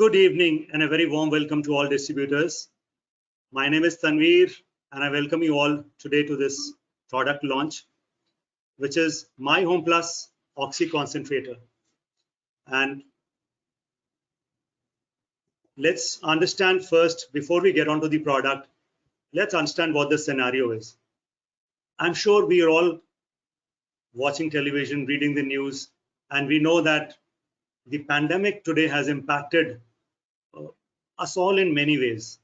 Good evening and a very warm welcome to all distributors. My name is Tanveer and I welcome you all today to this product launch, which is My Home Plus Oxy Concentrator. And let's understand first, before we get onto the product, let's understand what the scenario is. I'm sure we are all watching television, reading the news, and we know that the pandemic today has impacted us all in many ways.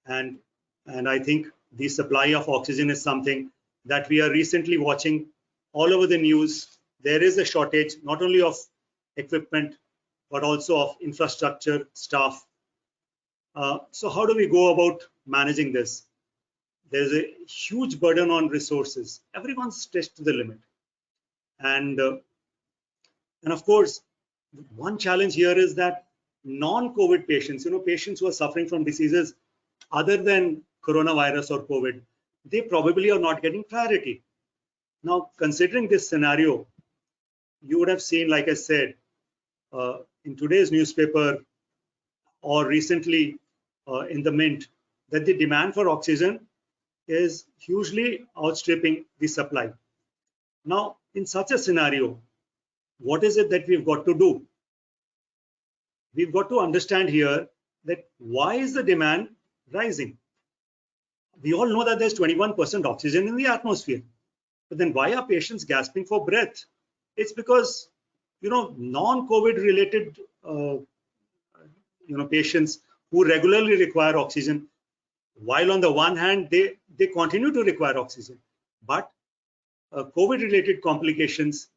And I think the supply of oxygen is something that we are recently watching all over the news. There is a shortage not only of equipment, but also of infrastructure, staff. So how do we go about managing this? There's a huge burden on resources. Everyone's stretched to the limit. And of course, one challenge here is that non-COVID patients, patients who are suffering from diseases other than coronavirus or COVID, they probably are not getting priority. Now, considering this scenario, you would have seen, like I said, in today's newspaper or recently in the Mint, that the demand for oxygen is hugely outstripping the supply. Now, in such a scenario, what is it that we've got to do? We've got to understand here that why is the demand rising? We all know that there's 21% oxygen in the atmosphere, but then why are patients gasping for breath? It's because, non-COVID related, patients who regularly require oxygen, while on the one hand, they continue to require oxygen, but COVID related complications,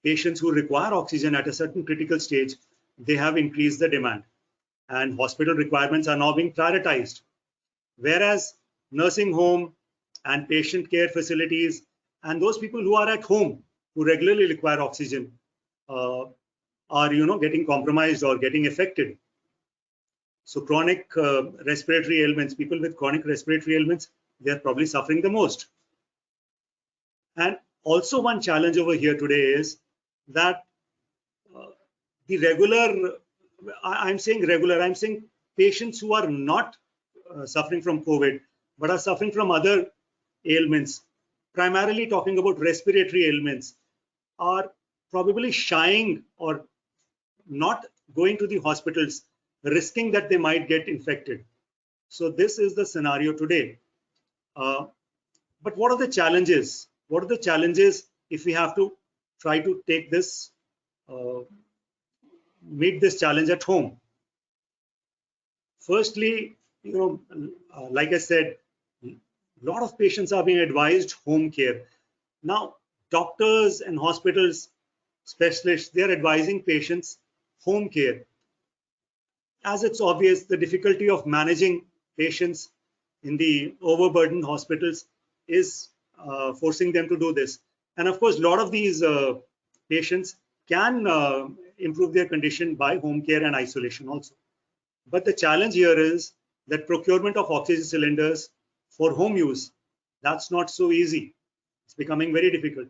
patients who require oxygen at a certain critical stage, they have increased the demand and hospital requirements are now being prioritized. Whereas nursing home and patient care facilities and those people who are at home who regularly require oxygen are getting compromised or getting affected. So chronic respiratory ailments, people with chronic respiratory ailments, they're probably suffering the most. And also one challenge over here today is that the regular, I'm saying patients who are not suffering from COVID, but are suffering from other ailments, primarily talking about respiratory ailments, are probably shying or not going to the hospitals, risking that they might get infected. So this is the scenario today. But what are the challenges? What are the challenges if we have to try to take this, meet this challenge at home? Firstly, like I said, a lot of patients are being advised home care. Now, doctors and hospitals, specialists, they are advising patients home care. As it's obvious, the difficulty of managing patients in the overburdened hospitals is forcing them to do this. And of course, a lot of these patients can improve their condition by home care and isolation also. But the challenge here is that procurement of oxygen cylinders for home use, that's not so easy. It's becoming very difficult.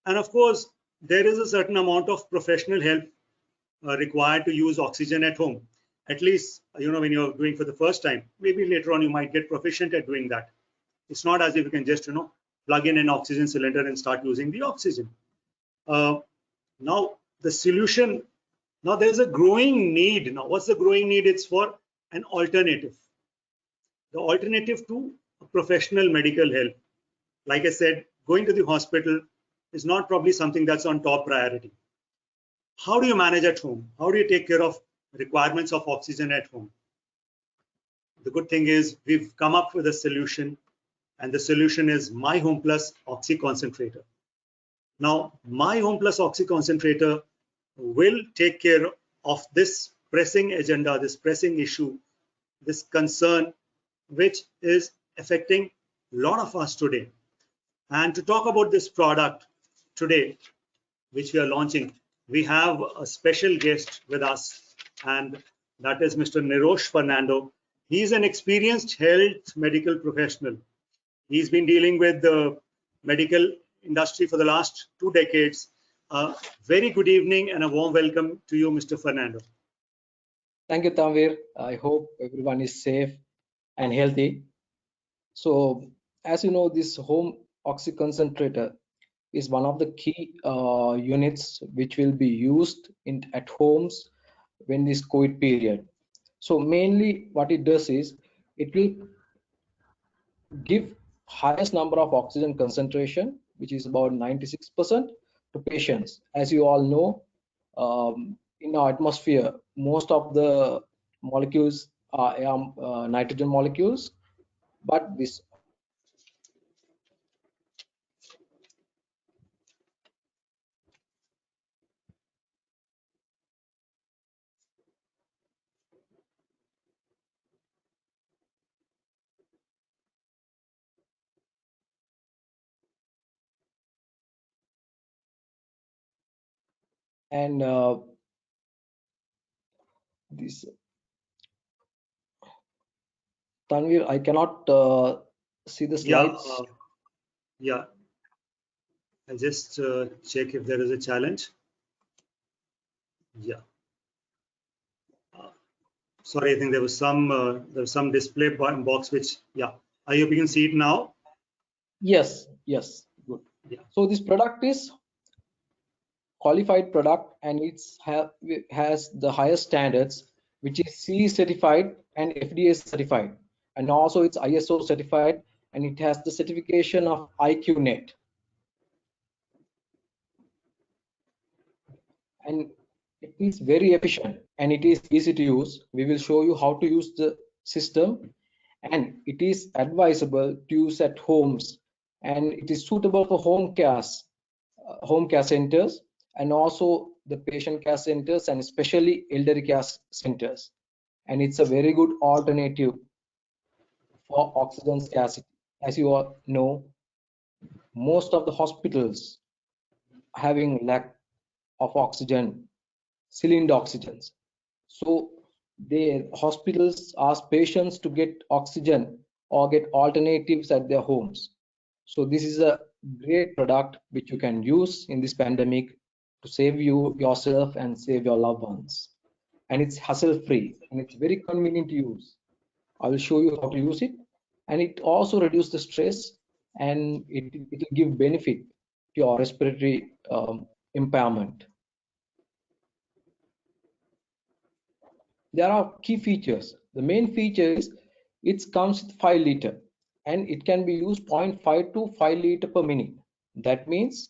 And of course, there is a certain amount of professional help required to use oxygen at home. At least, when you're doing for the first time, maybe later on you might get proficient at doing that. It's not as if you can just, plug in an oxygen cylinder and start using the oxygen. Now, the solution, now there's a growing need. Now, what's the growing need? It's for an alternative. The alternative to professional medical help. Like I said, going to the hospital is not probably something that's on top priority. How do you manage at home? How do you take care of requirements of oxygen at home? The good thing is we've come up with a solution, and the solution is My Home Plus Oxy Concentrator. Now, My Home Plus Oxy Concentrator will take care of this pressing agenda, this pressing issue, this concern, which is affecting a lot of us today. And to talk about this product today, which we are launching, we have a special guest with us, and that is Mr. Nirosh Fernando. He's an experienced health medical professional. He's been dealing with the medical industry for the last 2 decades. Very good evening and a warm welcome to you, Mr. Fernando. Thank you, Tanvir. I hope everyone is safe and healthy. So, as you know, this home oxy concentrator is one of the key units which will be used at homes when this COVID period. So mainly what it does is it will give highest number of oxygen concentration, which is about 96% to patients. As you all know, in our atmosphere, most of the molecules are nitrogen molecules, but this and this Tanvir, I cannot see the Yeah, slides. yeah. I'll just check if there is a challenge. Yeah. Sorry, I think there was some display box which, yeah. I hope you can see it now. Yes, yes, good. Yeah. So this product is qualified product and it has the highest standards, which is CE certified and FDA certified, and also it's ISO certified, and it has the certification of IQnet, and it is very efficient and it is easy to use. We will show you how to use the system, and it is advisable to use at homes, and it is suitable for home care centers, and also the patient care centers, and especially elderly care centers. And it's a very good alternative for oxygen scarcity. As you all know, most of the hospitals having lack of oxygen, cylinder oxygens. So the hospitals ask patients to get oxygen or get alternatives at their homes. So this is a great product which you can use in this pandemic to save yourself and save your loved ones. And it's hassle free and it's very convenient to use. I will show you how to use it. And it also reduces the stress, and it will give benefit to your respiratory impairment. There are key features. The main feature is it comes with 5 liter and it can be used 0.5 to 5 liter per minute. That means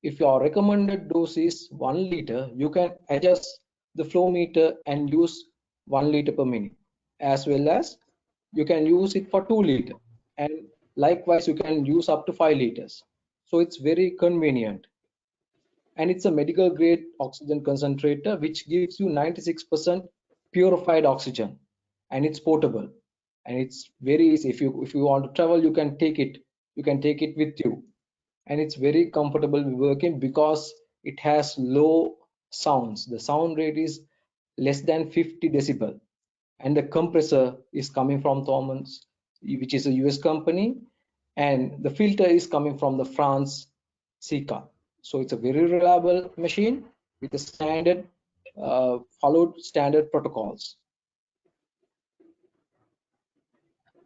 if your recommended dose is 1 liter, you can adjust the flow meter and use 1 liter per minute, as well as you can use it for 2 liter, and likewise you can use up to 5 liters. So it's very convenient, and it's a medical grade oxygen concentrator which gives you 96% purified oxygen, and it's portable, and it's very easy. If you want to travel, you can take it with you, and it's very comfortable working because it has low sounds. The sound rate is less than 50 decibel, and the compressor is coming from Thomans, which is a US company, and the filter is coming from the France Sika. So it's a very reliable machine with the standard followed standard protocols.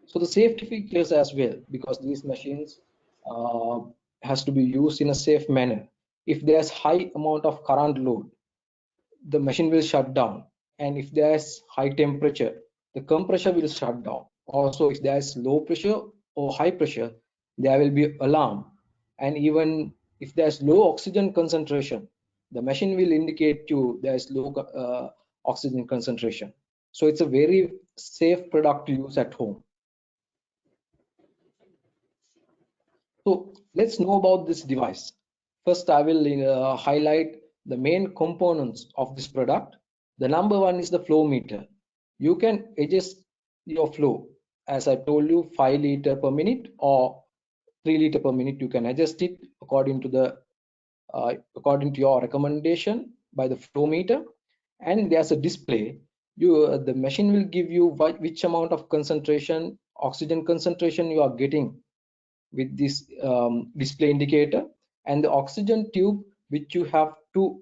So the safety features as well, because these machines uh, has to be used in a safe manner. If there's high amount of current load, the machine will shut down, and if there's high temperature, the compressor will shut down. Also, if there's low pressure or high pressure, there will be alarm, and even if there's low oxygen concentration, the machine will indicate you there's low oxygen concentration. So it's a very safe product to use at home. So let's know about this device. First, I will highlight the main components of this product. The number one is the flow meter. You can adjust your flow. As I told you, 5 liter per minute or 3 liter per minute. You can adjust it according to your recommendation by the flow meter. And there's a display. The machine will give you which amount of concentration, oxygen concentration you are getting with this display indicator, and the oxygen tube which you have to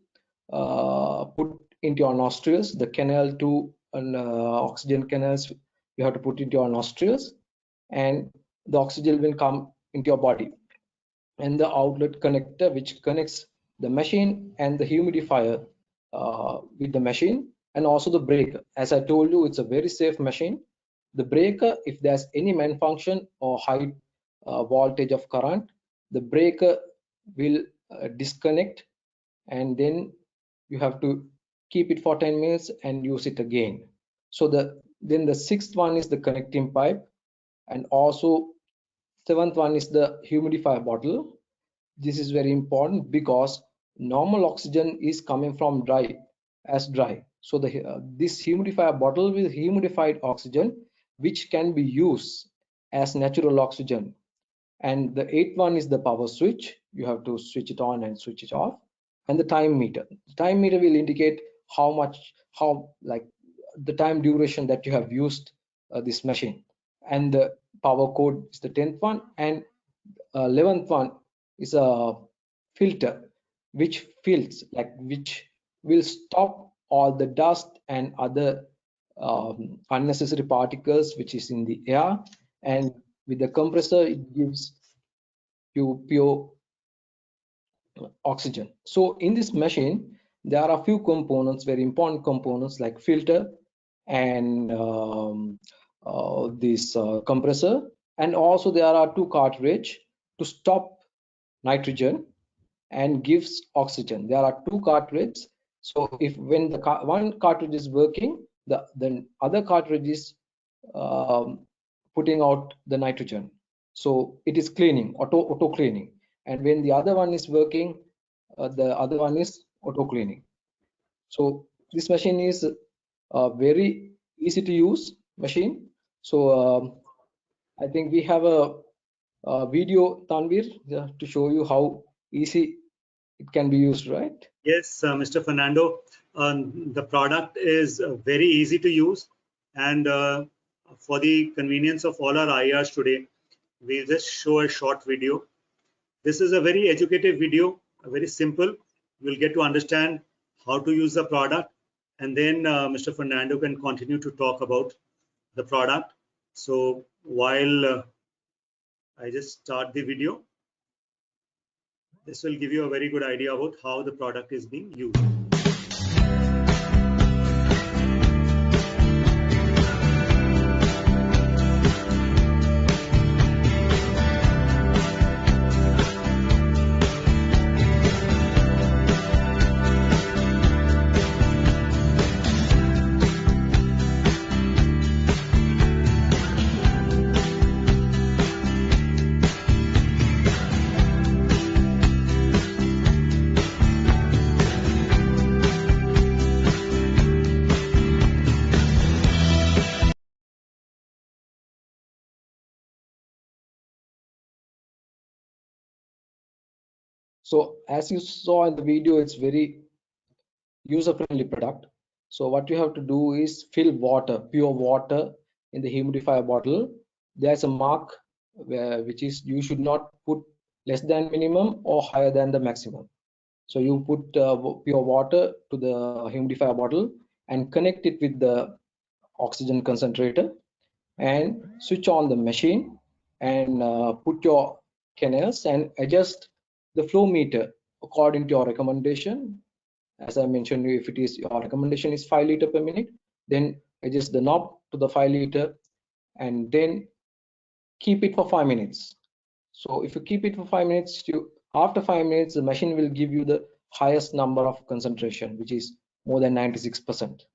put into your nostrils, the canal to oxygen canals you have to put into your nostrils, and the oxygen will come into your body. And the outlet connector which connects the machine and the humidifier with the machine, and also the breaker. As I told you, it's a very safe machine. The breaker, if there's any malfunction or high voltage of current, the breaker will disconnect, and then you have to keep it for 10 minutes and use it again. So then the sixth one is the connecting pipe, and also seventh one is the humidifier bottle. This is very important because normal oxygen is coming from dry. So this humidifier bottle with humidified oxygen, which can be used as natural oxygen. And the eighth one is the power switch. You have to switch it on and switch it off. And the time meter. The time meter will indicate how like the time duration that you have used this machine. And the power code is the 10th one, and 11th one is a filter which which will stop all the dust and other unnecessary particles which is in the air. And with the compressor, it gives you pure oxygen. So in this machine there are a few components, very important components, like filter and this compressor, and also there are two cartridge to stop nitrogen and gives oxygen. There are two cartridges. So if when the one cartridge is working, the other cartridge is putting out the nitrogen. So it is cleaning, auto cleaning. And when the other one is working, the other one is auto cleaning. So this machine is a very easy to use machine. So I think we have a video, Tanvir, to show you how easy it can be used, right? Yes, Mr. Fernando, the product is very easy to use, and for the convenience of all our IRs today, we'll just show a short video. This is a very educative video, very simple. You'll get to understand how to use the product, and then Mr. Fernando can continue to talk about the product. So while I just start the video, this will give you a very good idea about how the product is being used. So as you saw in the video, it's very user-friendly product. So what you have to do is fill water, pure water, in the humidifier bottle. There's a mark which is you should not put less than minimum or higher than the maximum. So you put pure water to the humidifier bottle and connect it with the oxygen concentrator, and switch on the machine, and put your canals and adjust the flow meter according to your recommendation. As I mentioned, if it is your recommendation is 5 liter per minute, then adjust the knob to the 5 liter, and then keep it for 5 minutes. So if you keep it for 5 minutes, after 5 minutes the machine will give you the highest number of concentration, which is more than 96%.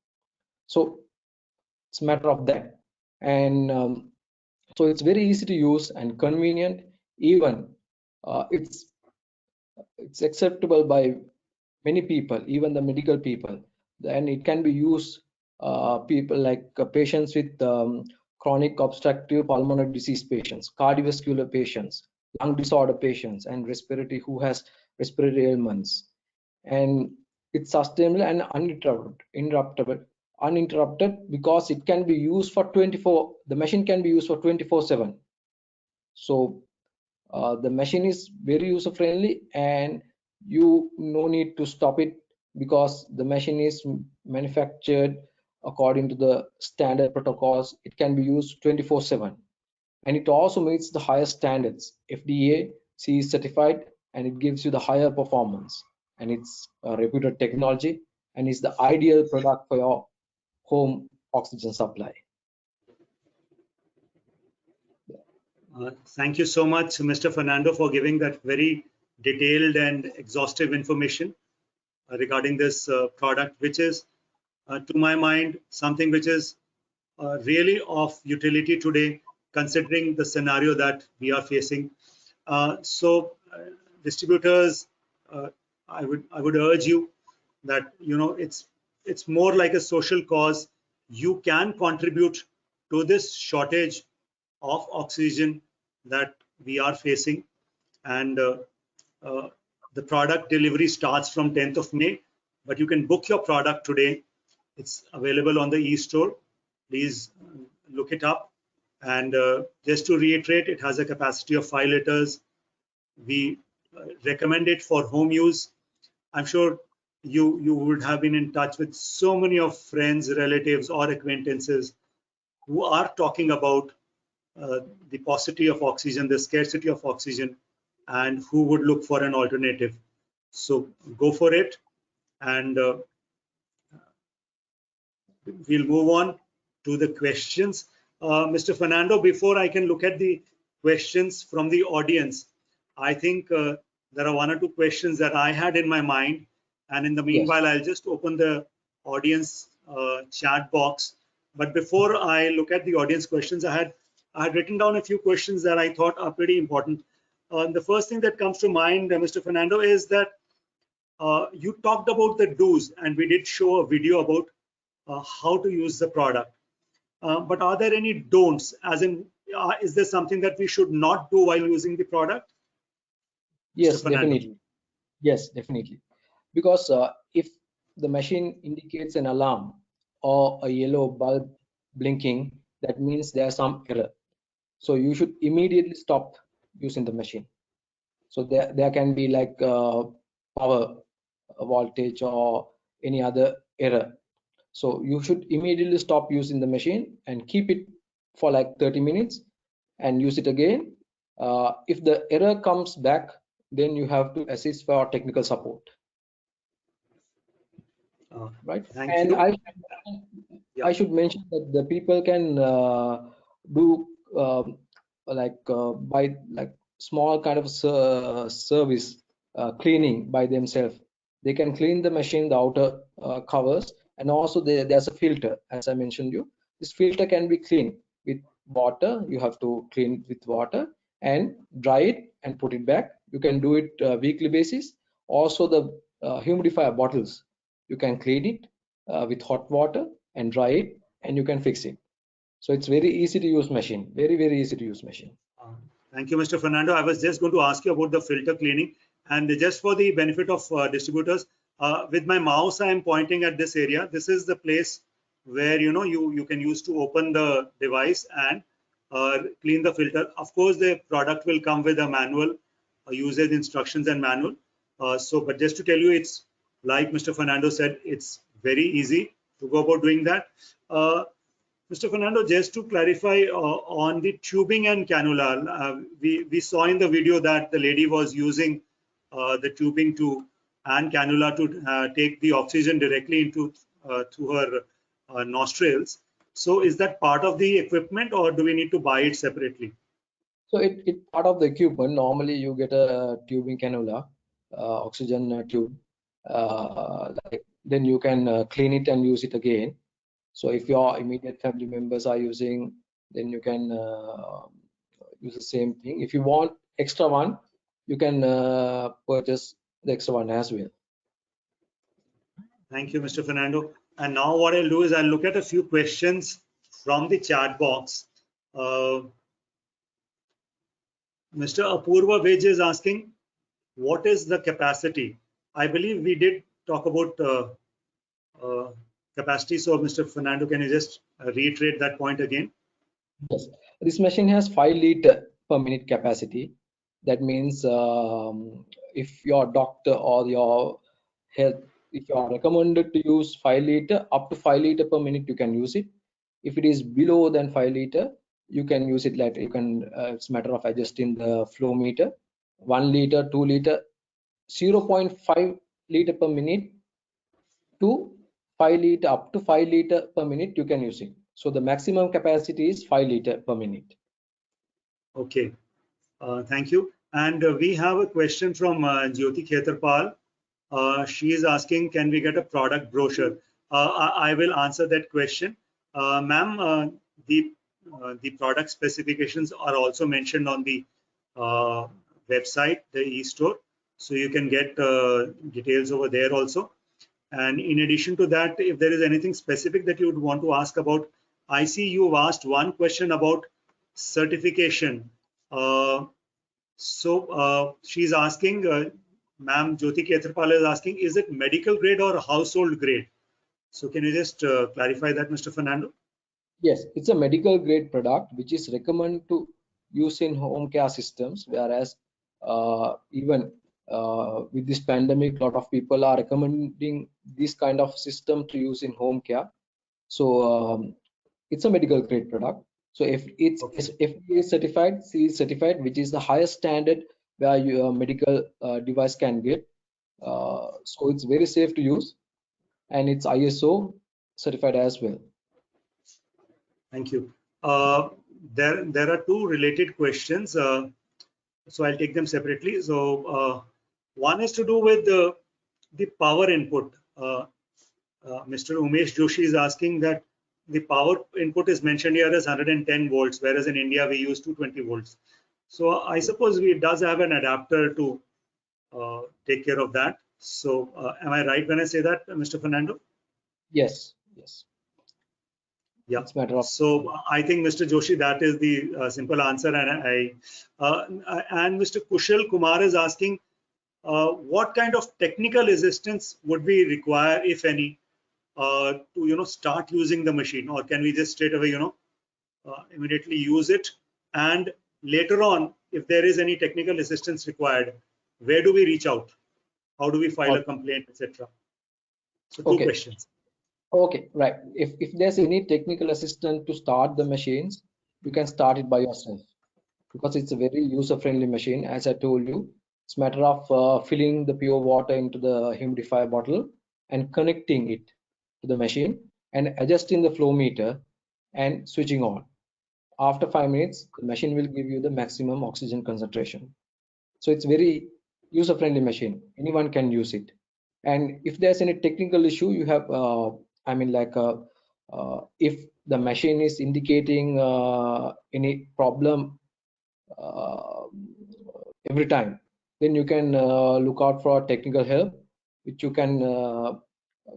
So it's a matter of that. And so it's very easy to use and convenient. Even it's acceptable by many people, even the medical people. Then it can be used people like patients with chronic obstructive pulmonary disease patients, cardiovascular patients, lung disorder patients, and respiratory who has respiratory ailments. And it's sustainable and uninterrupted because it can be used for 24. The machine can be used for 24/7. So the machine is very user friendly, and you no need to stop it because the machine is manufactured according to the standard protocols. It can be used 24/7, and it also meets the highest standards, FDA CE certified, and it gives you the higher performance, and it's a reputed technology, and it's the ideal product for your home oxygen supply. Thank you so much, Mr. Fernando, for giving that very detailed and exhaustive information regarding this product, which is, to my mind, something which is really of utility today, considering the scenario that we are facing. Distributors, uh, I would urge you that it's more like a social cause. You can contribute to this shortage of oxygen that we are facing, and uh, the product delivery starts from 10th of May, but you can book your product today. It's available on the e-store. Please look it up. And just to reiterate, it has a capacity of 5 liters. We recommend it for home use. I'm sure you would have been in touch with so many of friends, relatives, or acquaintances who are talking about the paucity of oxygen, the scarcity of oxygen, and who would look for an alternative. So go for it, and we'll move on to the questions. Mr. Fernando, before I can look at the questions from the audience, I think there are one or two questions that I had in my mind. And in the Yes. meanwhile, I'll just open the audience chat box. But before I look at the audience questions, I had written down a few questions that I thought are pretty important. The first thing that comes to mind, Mr. Fernando, is that you talked about the do's, and we did show a video about how to use the product. But are there any don'ts? As in, is there something that we should not do while using the product? Yes, Mr. Fernando. definitely. Yes, definitely. Because if the machine indicates an alarm or a yellow bulb blinking, that means there's some error. So you should immediately stop using the machine. So there can be like power voltage or any other error. So you should immediately stop using the machine and keep it for like 30 minutes and use it again. If the error comes back, then you have to assist for technical support. Right. Thank And you. I should mention that the people can do by like small kind of service cleaning by themselves. They can clean the machine, the outer covers, and also there's a filter, as I mentioned you. This filter can be cleaned with water. You have to clean it with water and dry it and put it back. You can do it weekly basis. Also the humidifier bottles, you can clean it with hot water and dry it, and you can fix it. So it's very easy to use machine, very easy to use machine. Thank you, Mr. Fernando. I was just going to ask you about the filter cleaning, and just for the benefit of distributors, with my mouse, I am pointing at this area. This is the place where you can use to open the device and clean the filter. Of course, the product will come with a manual, usage instructions and manual. But just to tell you, it's like Mr. Fernando said, it's very easy to go about doing that. Mr. Fernando, just to clarify on the tubing and cannula, we saw in the video that the lady was using the tubing and cannula to take the oxygen directly into to her nostrils. So is that part of the equipment, or do we need to buy it separately? So it part of the equipment. Normally you get a tubing cannula, oxygen tube, like then you can clean it and use it again. So if your immediate family members are using, then you can use the same thing. If you want extra one, you can purchase the extra one as well. Thank you, Mr. Fernando. And now what I'll do is I'll look at a few questions from the chat box. Mr. Apurva Vej is asking, what is the capacity? I believe we did talk about capacity. So, Mr. Fernando, can you just reiterate that point again? Yes, this machine has 5 liter per minute capacity. That means if your doctor or your health if you are recommended to use 5 liter, up to 5 liter per minute, you can use it. If it is below than 5 liter, you can use it like you can, it's a matter of adjusting the flow meter. 1 liter, 2 liter, 0.5 liter per minute to 5 liter, up to 5 liter per minute, you can use it. So the maximum capacity is 5 liter per minute. Okay, thank you. And we have a question from Jyoti Khetarpal. She is asking, can we get a product brochure? I will answer that question. Ma'am, the product specifications are also mentioned on the website, the e-store. So you can get details over there also. And in addition to that, if there is anything specific that you would want to ask about, I see you've asked one question about certification. She's asking, Ma'am Jyoti Khetarpal is asking, is it medical grade or household grade? So can you just clarify that, Mr. Fernando? Yes, it's a medical grade product which is recommended to use in home care systems, whereas even with this pandemic, a lot of people are recommending this kind of system to use in home care. So it's a medical grade product. So if it's FDA certified, CE certified, which is the highest standard where your medical device can get. So it's very safe to use, and it's ISO certified as well. Thank you. There are two related questions. So I'll take them separately. So one is to do with the power input. Mr. Umesh Joshi is asking that the power input is mentioned here as 110 volts, whereas in India we use 220 volts. So I suppose it does have an adapter to take care of that. So am I right when I say that, Mr. Fernando? Yes, yes. Yeah. It's a matter of. So I think, Mr. Joshi, that is the simple answer. And Mr. Kushal Kumar is asking, what kind of technical assistance would we require, if any, to start using the machine, or can we just straight away immediately use it? And later on, if there is any technical assistance required, where do we reach out? How do we file a complaint, etc.? So two questions. Okay, right. If there's any technical assistant to start the machines, you can start it by yourself, because it's a very user-friendly machine. As I told you, it's a matter of filling the pure water into the humidifier bottle and connecting it to the machine and adjusting the flow meter and switching on. After 5 minutes, the machine will give you the maximum oxygen concentration. So it's very user-friendly machine. Anyone can use it. And if there's any technical issue, you have, if the machine is indicating any problem every time, then you can look out for technical help, which you can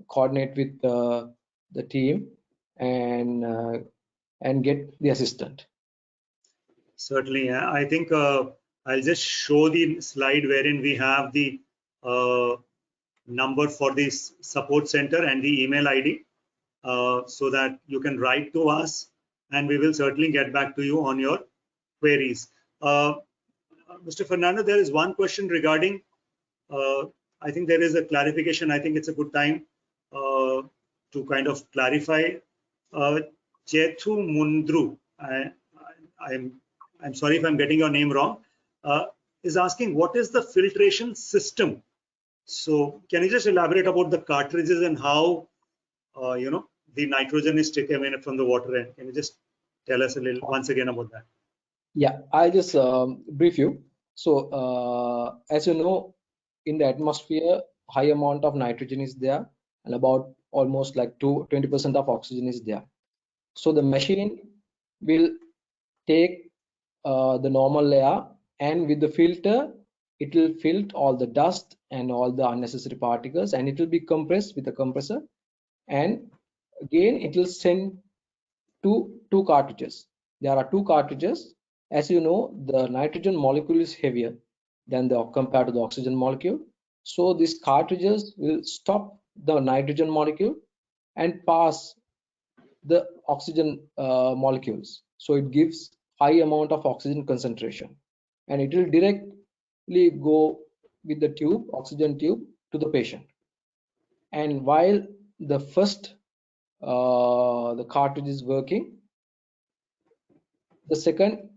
coordinate with the team and get the assistant. Certainly, I think I'll just show the slide wherein we have the number for this support center and the email ID, so that you can write to us, and we will certainly get back to you on your queries. Mr. Fernando, there is one question regarding, I think there is a clarification. I think it's a good time to kind of clarify. Chethu Mundru, I'm sorry if I'm getting your name wrong, is asking, what is the filtration system? So can you just elaborate about the cartridges and how the nitrogen is taken away from the water end? Can you just tell us a little once again about that? Yeah, I'll just brief you. So as you know, in the atmosphere, high amount of nitrogen is there, and about almost like 20% of oxygen is there. So the machine will take the normal layer, and with the filter, it will filter all the dust and all the unnecessary particles, and it will be compressed with a compressor, and again it will send to two cartridges. There are two cartridges. As you know, the nitrogen molecule is heavier than the compared to the oxygen molecule. So these cartridges will stop the nitrogen molecule and pass the oxygen molecules. So it gives high amount of oxygen concentration, and it will directly go with the tube, oxygen tube, to the patient. And while the first the cartridge is working, the second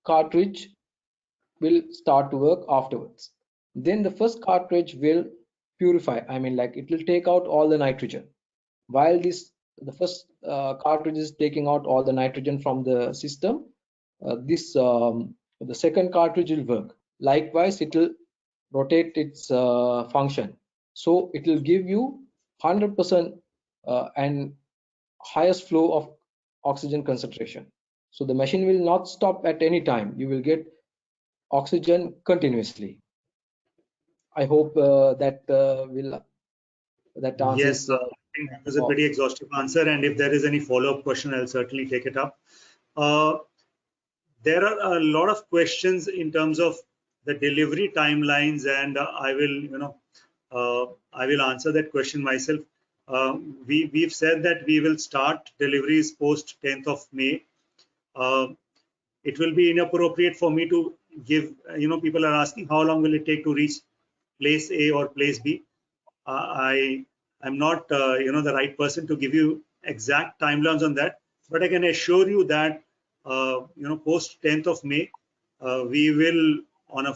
cartridge will start to work afterwards. Then the first cartridge will purify, I mean, like, it will take out all the nitrogen. While the first cartridge is taking out all the nitrogen from the system, this the second cartridge will work. Likewise, it will rotate its function, so it will give you 100% and highest flow of oxygen concentration. So the machine will not stop at any time. You will get oxygen continuously. I hope that Yes, answers I think that was a pretty exhaustive answer. And if there is any follow-up question, I'll certainly take it up. Uh, there are a lot of questions in terms of the delivery timelines, and I will answer that question myself. We've said that we will start deliveries post 10th of May. It will be inappropriate for me to give, people are asking how long will it take to reach place A or place B. I am not, the right person to give you exact timelines on that, but I can assure you that, post 10th of May, we will, on a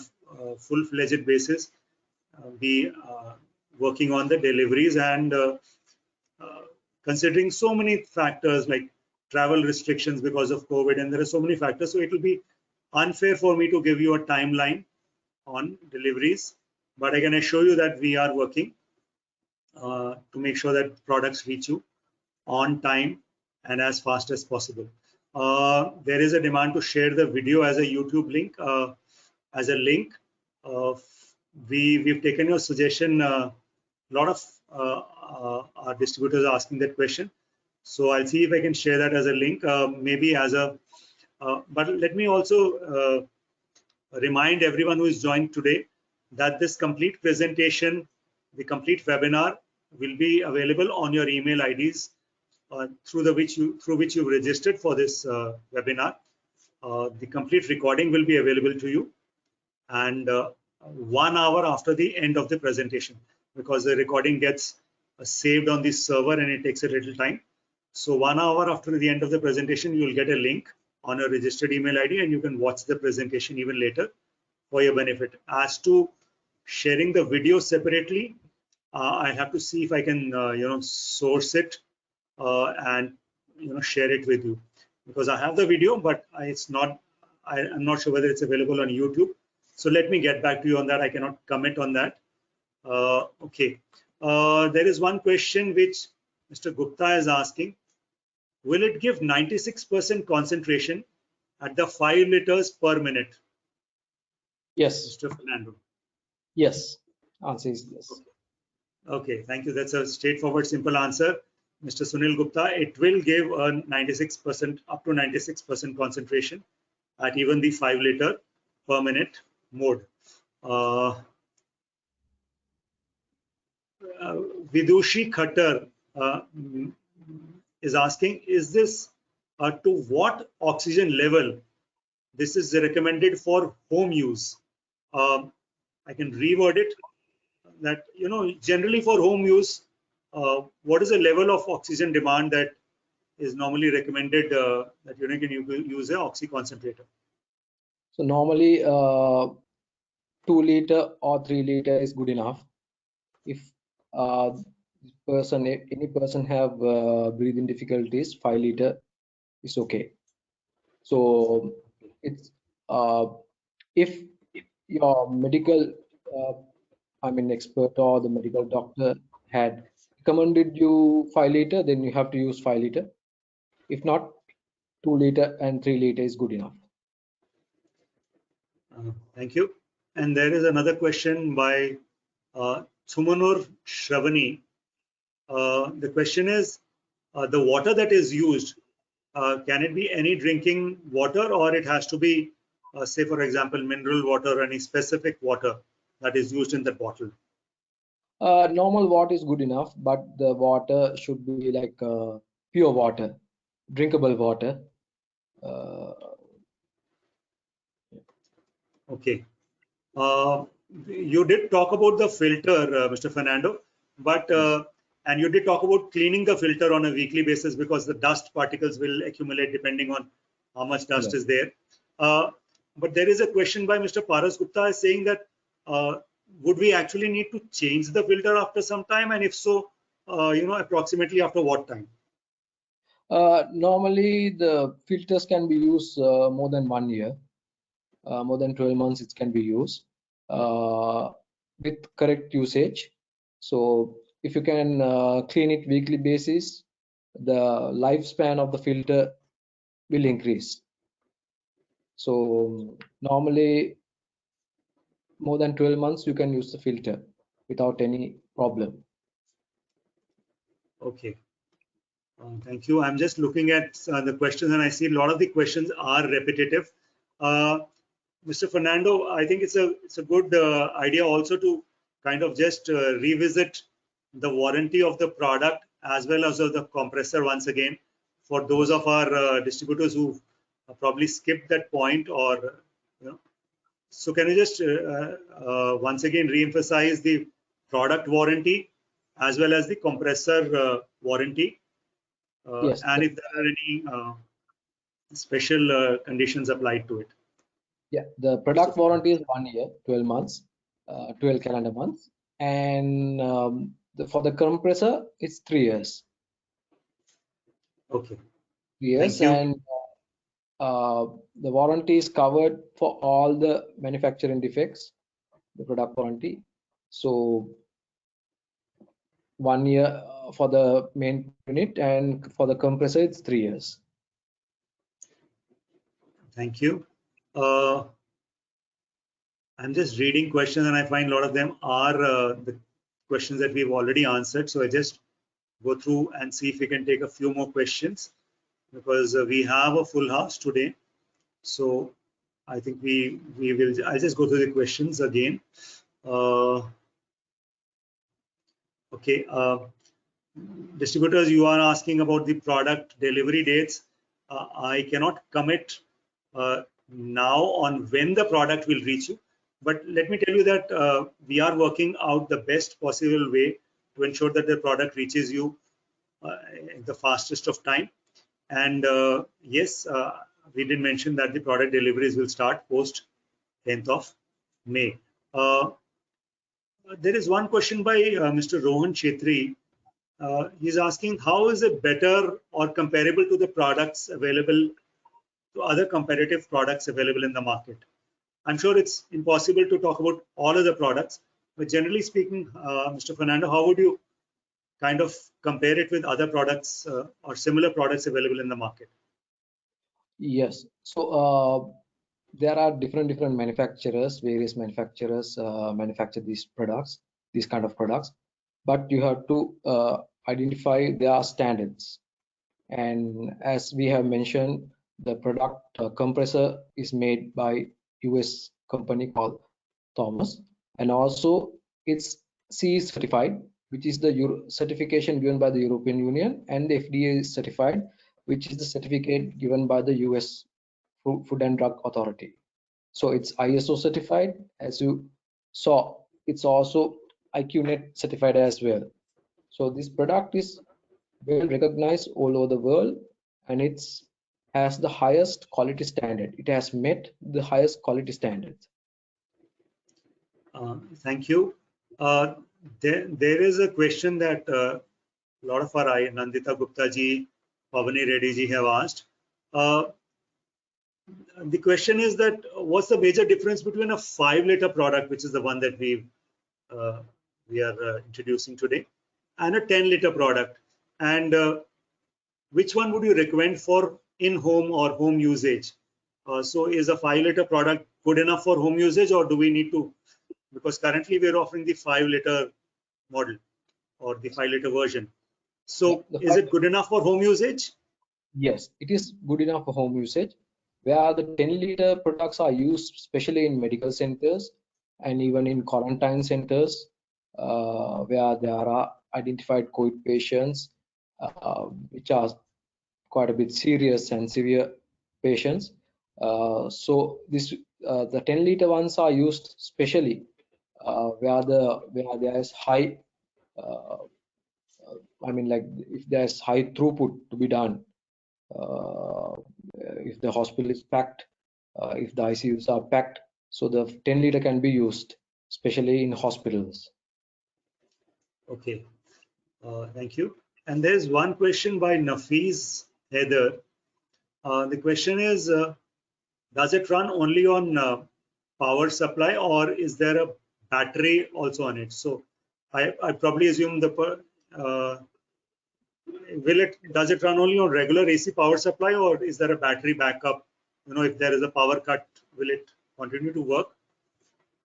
full-fledged basis, be working on the deliveries and considering so many factors like travel restrictions because of COVID, and there are so many factors. So it will be unfair for me to give you a timeline on deliveries, but I can assure you that we are working to make sure that products reach you on time and as fast as possible. There is a demand to share the video as a YouTube link, as a link. Uh, we've taken your suggestion. A lot of our distributors are asking that question. So I'll see if I can share that as a link, maybe as a, but let me also remind everyone who is joined today that this complete presentation, the complete webinar will be available on your email IDs through which you've registered for this webinar. The complete recording will be available to you, and 1 hour after the end of the presentation, because the recording gets saved on this server and it takes a little time. So 1 hour after the end of the presentation, you will get a link on a registered email ID, and you can watch the presentation even later for your benefit. As to sharing the video separately, I have to see if I can, source it and share it with you, because I have the video, but it's not. I'm not sure whether it's available on YouTube. So let me get back to you on that. I cannot comment on that. Okay. There is one question which Mr. Gupta is asking. Will it give 96% concentration at the 5 liters per minute? Yes. Mr. Fernando. Yes. Answer is yes. Okay, thank you. That's a straightforward, simple answer. Mr. Sunil Gupta, it will give a 96%, up to 96% concentration at even the 5 liter per minute mode. Vidushi Khattar is asking, is this to what oxygen level this is recommended for home use? I can reword it that, generally for home use, what is the level of oxygen demand that is normally recommended that you can use an oxy concentrator? So normally 2 liter or 3 liter is good enough. If any person have breathing difficulties, 5 liter is okay. So it's if your medical expert or the medical doctor had recommended you 5 liter, then you have to use 5 liter. If not, 2 liter and 3 liter is good enough. Thank you. And there is another question by Sumanur Shravani. The question is, the water that is used, can it be any drinking water, or it has to be, say, for example, mineral water or any specific water that is used in the bottle? Normal water is good enough, but the water should be like pure water, drinkable water. Okay. You did talk about the filter, Mr. Fernando, But and you did talk about cleaning the filter on a weekly basis because the dust particles will accumulate depending on how much dust Yes. is there. But there is a question by Mr. Paras Gupta saying that would we actually need to change the filter after some time, and if so, approximately after what time? Normally, the filters can be used more than 1 year, more than 12 months. It can be used with correct usage. So, if you can clean it weekly basis, the lifespan of the filter will increase. So, normally, more than 12 months, you can use the filter without any problem. Okay. Thank you. I'm just looking at the questions, and I see a lot of the questions are repetitive. Mr. Fernando, I think it's a good idea also to kind of just revisit the warranty of the product as well as of the compressor once again for those of our distributors who probably skipped that point, or so can you just once again re-emphasize the product warranty as well as the compressor warranty, Yes, and if there are any special conditions applied to it? yeah, the Mr. product Fernando. warranty is 1 year, 12 months, 12 calendar months, and for the compressor, it's 3 years. Okay. 3 years, Thank you. and the warranty is covered for all the manufacturing defects, the product warranty. So 1 year for the main unit, and for the compressor, it's 3 years. Thank you. I'm just reading questions, and I find a lot of them are the questions that we've already answered. So I just go through and see if we can take a few more questions, because we have a full house today. So I think we will. I'll just go through the questions again. Okay. Distributors, you are asking about the product delivery dates. I cannot commit now on when the product will reach you, but let me tell you that we are working out the best possible way to ensure that the product reaches you in the fastest of time. And yes, we did mention that the product deliveries will start post 10th of May. There is one question by Mr. Rohan Chetri. He's asking, how is it better or comparable to the products available, to other competitive products available in the market? I'm sure it's impossible to talk about all of the products, but generally speaking, Mr. Fernando, how would you kind of compare it with other products or similar products available in the market? Yes. So there are different manufacturers, various manufacturers manufacture these products, these kind of products, but you have to identify their standards. And as we have mentioned, the product compressor is made by US company called Thomas, and also it's CE certified, which is the certification given by the European Union, and the FDA certified, which is the certificate given by the US Food and Drug Authority. So it's ISO certified, as you saw. It's also IQNet certified as well. So this product is well recognized all over the world, and it's has the highest quality standard. It has met the highest quality standards. Thank you. There is a question that a lot of our Nandita Gupta ji, Pavani Reddy ji have asked. The question is that what's the major difference between a 5-liter product, which is the one that we are introducing today, and a 10-liter product, and which one would you recommend for in-home or home usage? So is a 5-liter product good enough for home usage, or do we need to, because currently we are offering the 5-liter model or the 5-liter version. So is it good enough for home usage? Yes, it is good enough for home usage, where the 10-liter products are used especially in medical centers and even in quarantine centers, where there are identified COVID patients, which are quite a bit serious and severe patients. So the 10-liter ones are used specially where there is high I mean, like if there's high throughput to be done, uh, if the hospital is packed, if the ICUs are packed, so the 10 liter can be used, especially in hospitals. Okay, thank you. And there's one question by Nafiz Heather. The question is, does it run only on power supply, or is there a battery also on it? So I probably assume does it run only on regular AC power supply, or is there a battery backup? You know, if there is a power cut, will it continue to work?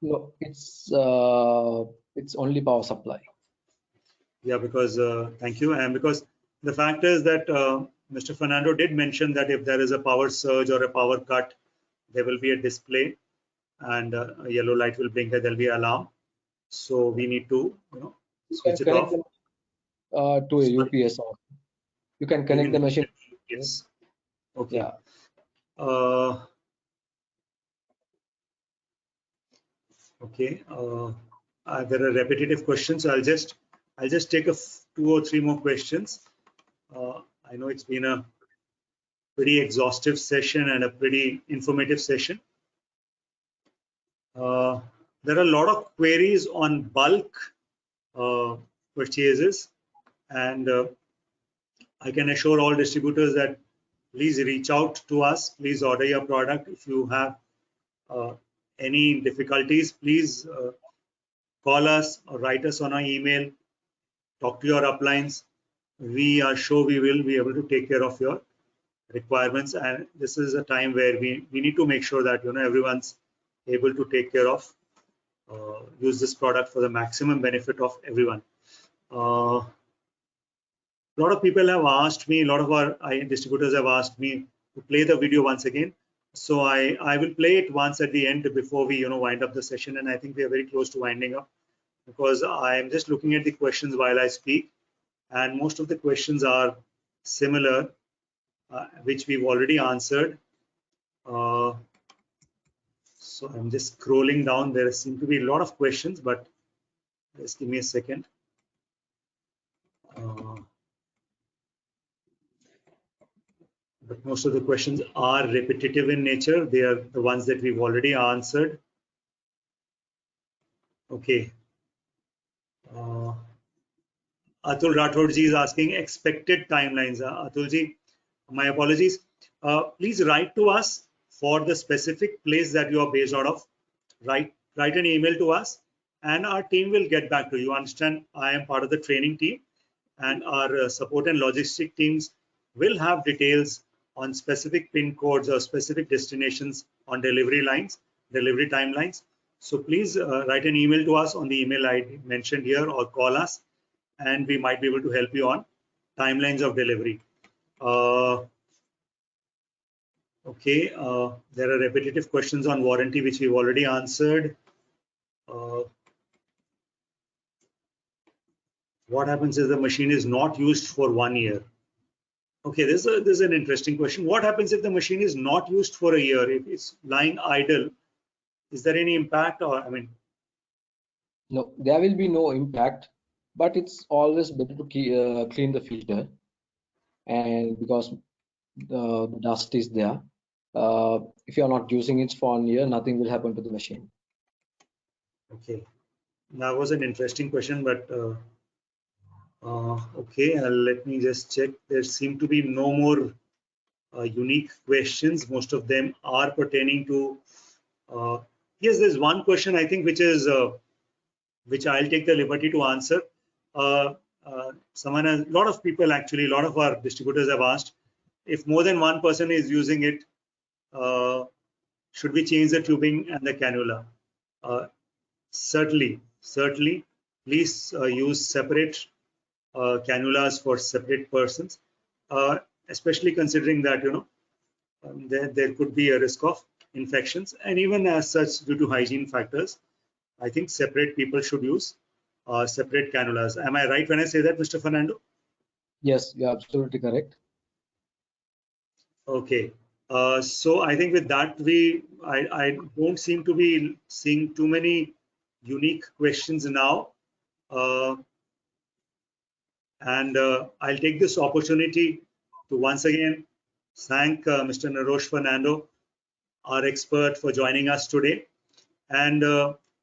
No, it's only power supply. Yeah, because thank you. And because the fact is that Mr. Fernando did mention that if there is a power surge or a power cut, there will be a display and a yellow light will blink and there'll be an alarm. So we need to, You switch can it connect off. them to a Sorry, UPS, or you can you connect can the connect machine. it to UPS. Okay. Yeah, Uh, okay. There are repetitive questions. So I'll just take two or three more questions. I know it's been a pretty exhaustive session and a pretty informative session. Uh, there are a lot of queries on bulk purchases, and I can assure all distributors that please reach out to us. Please order your product. If you have uh, any difficulties, please call us or write us on our email. Talk to your uplines. We are sure we will be able to take care of your requirements, and this is a time where we need to make sure that everyone's able to take care of use this product for the maximum benefit of everyone. A lot of people have asked me, a lot of our distributors have asked me to play the video once again. So I will play it once at the end before we wind up the session, and I think we are very close to winding up because I am just looking at the questions while I speak, and most of the questions are similar, which we've already answered. So I'm just scrolling down. There seem to be a lot of questions, but just give me a second. But most of the questions are repetitive in nature. They are the ones that we've already answered. Okay. Atul Rathod is asking expected timelines. Atul ji, my apologies. Please write to us for the specific place that you are based out of. Write an email to us, and our team will get back to you. Understand? I am part of the training team, and our support and logistic teams will have details on specific pin codes or specific destinations on delivery lines, delivery timelines. So please write an email to us on the email I mentioned here or call us, and we might be able to help you on timelines of delivery. Okay, there are repetitive questions on warranty, which we've already answered. What happens if the machine is not used for 1 year? Okay, this is an interesting question. What happens if the machine is not used for a year? If it's lying idle, is there any impact? Or I mean, no, there will be no impact, but it's always better to clean the filter, and because the dust is there. If you are not using it for 1 year, nothing will happen to the machine. okay, that was an interesting question, but okay, let me just check. There seem to be no more unique questions. Most of them are pertaining to. Yes, there's one question I think which I'll take the liberty to answer. A lot of people actually, a lot of our distributors have asked if more than one person is using it, uh, should we change the tubing and the cannula? Uh, certainly. Please use separate cannulas for separate persons, especially considering that there could be a risk of infections, and even as such due to hygiene factors. I think separate people should use separate cannulas. Am I right when I say that, Mr. Fernando? Yes, you're absolutely correct. Okay. So I think with that, I don't seem to be seeing too many unique questions now. Uh, And I'll take this opportunity to once again thank Mr. Narosh Fernando, our expert, for joining us today. And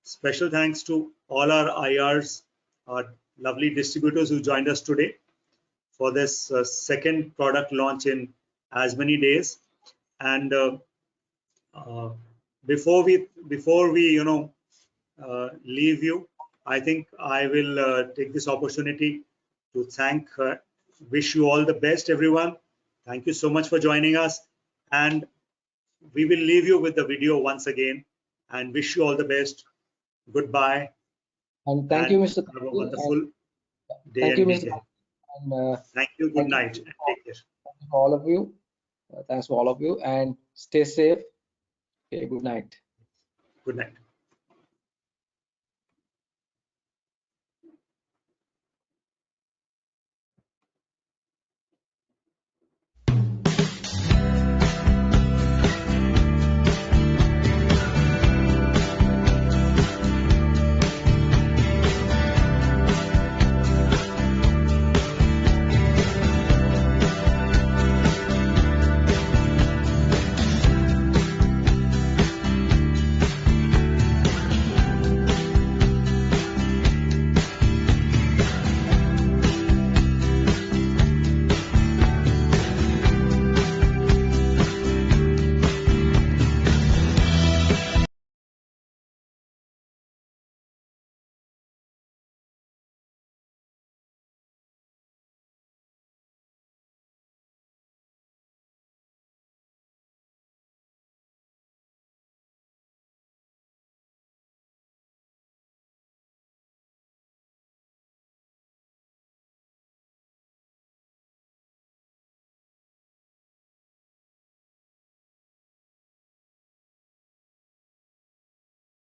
special thanks to all our IRs, our lovely distributors who joined us today for this second product launch in as many days. And uh, before we leave you, I think I will take this opportunity to thank, wish you all the best, everyone. Thank you so much for joining us, and we will leave you with the video once again, and wish you all the best. Goodbye, And thank you, and Mr. have a Kapil, and wonderful day thank you, and Mr. week ahead. Kapil, and Thank you. Good thank you night, and take care. for all of you. Thanks for all of you, and stay safe. Okay, good night. Good night.